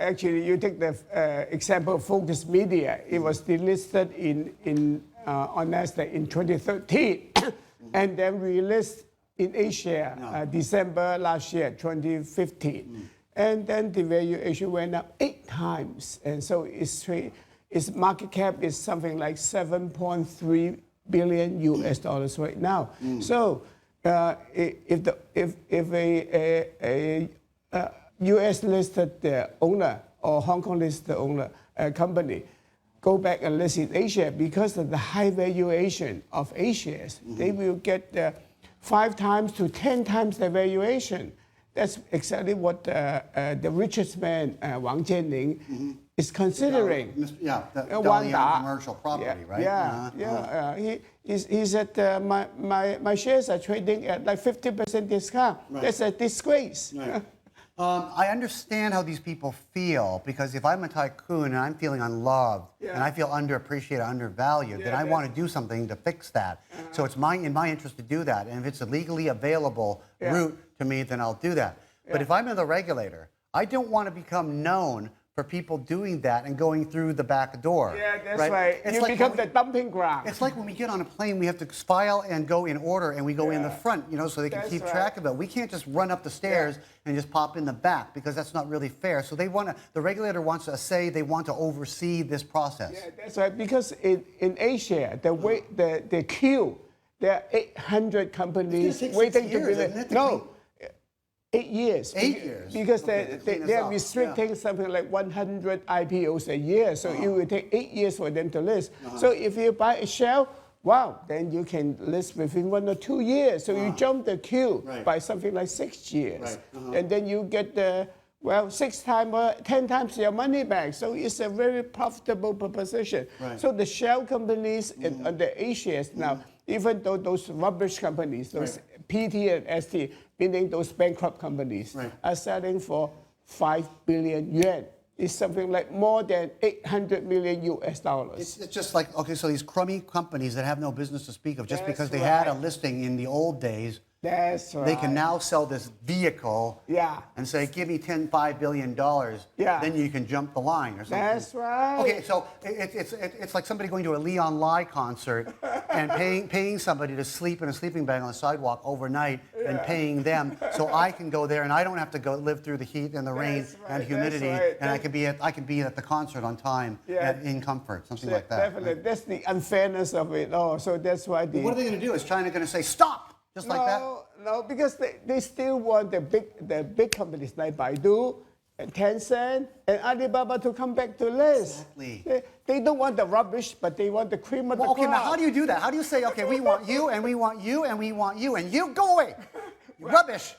actually, you take the example of Focus Media. It was delisted on NASDAQ in 2013, and then released in Asia December last year, 2015. And then the valuation went up 8 times. And so its market cap is something like $7.3 billion US dollars right now. So if a US listed owner or Hong Kong listed owner company go back and list in Asia, because of the high valuation of A shares, they will get 5 times to 10 times the valuation. That's exactly what the richest man, Wang Jianling, is considering. The commercial property, right? He said, my shares are trading at like 50% discount. Right. That's a disgrace. Right. I understand how these people feel, because if I'm a tycoon and I'm feeling unloved and I feel underappreciated, undervalued, then I want to do something to fix that. So it's in my interest to do that. And if it's a legally available route to me, then I'll do that. But if I'm the regulator, I don't want to become known for people doing that and going through the back door. Yeah, that's right. It's you become the dumping ground. It's like when we get on a plane, we have to file and go in order, and we go in the front, so they can keep track of it. We can't just run up the stairs and just pop in the back, because that's not really fair. So the regulator wants to say they want to oversee this process. Yeah, that's right. Because in Asia, the queue, there are 800 companies waiting to be there. No. 8 years. 8 years. Because they are restricting something like 100 IPOs a year. So it will take 8 years for them to list. So if you buy a share, wow, then you can list within 1 or 2 years. So you jump the queue by something like 6 years. And then you get 6 times or 10 times your money back. So it's a very profitable proposition. So the shell companies and the A shares now, even though those rubbish companies, those PT and ST, meaning those bankrupt companies, are selling for 5 billion yuan. It's something like more than 800 million US dollars. It's just like, okay, so these crummy companies that have no business to speak of, just because they had a listing in the old days, that's right. They can now sell this vehicle and say, give me $5 billion, then you can jump the line or something. That's right. Okay, so it's like somebody going to a Leon Lai concert and paying somebody to sleep in a sleeping bag on the sidewalk overnight and paying them so I can go there and I don't have to go live through the heat and the rain and humidity, and I can be at the concert on time in comfort, something like that. Definitely. Right? That's the unfairness of it all. So that's why what are they going to do? Is China going to say, stop? Just like that? No, because they still want the big companies like Baidu and Tencent and Alibaba to come back to list. Exactly. They don't want the rubbish, but they want the cream of the crop. Okay, now how do you do that? How do you say, okay, we want you, and we want you, and we want you, and you go away? Rubbish.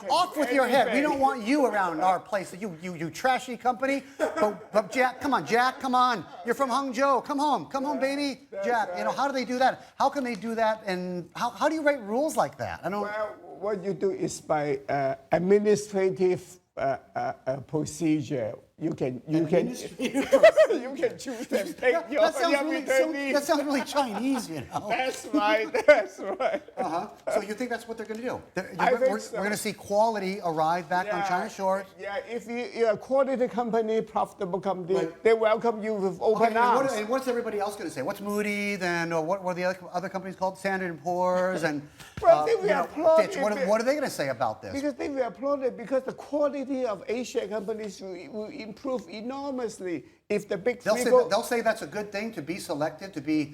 Off with your head. We don't want you around our place. You trashy company. But Jack, come on. You're from Hangzhou. Come home, baby. Jack, how do they do that? How can they do that? And how do you write rules like that? I don't. Well, what you do is by administrative procedure. You can choose and take your that sounds really Chinese, That's right. So you think that's what they're going to do? We're going to see quality arrive back on China shores? Yeah, if you're a quality company, profitable company, they welcome you with open arms. And what's everybody else going to say? What's Moody's and what were the other companies called? Standard & Poor's and Fitch. What are they going to say about this? Because they will applaud it, because the quality of Asia companies will improve enormously if the big three they'll say that's a good thing, to be selected, to be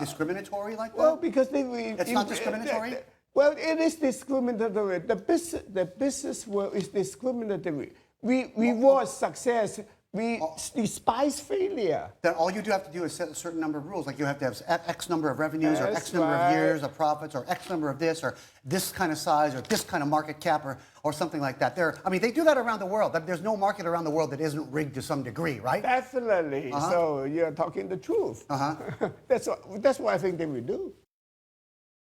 discriminatory like that? Well, because it's not discriminatory? Well, it is discriminatory. The business world is discriminatory. We reward success. We despise failure. Then all you do have to do is set a certain number of rules. Like you have to have X number of revenues, or X number of years of profits, or X number of this, or this kind of size, or this kind of market cap, or something like that. They do that around the world. There's no market around the world that isn't rigged to some degree, right? Definitely. So you're talking the truth. That's what I think they will do.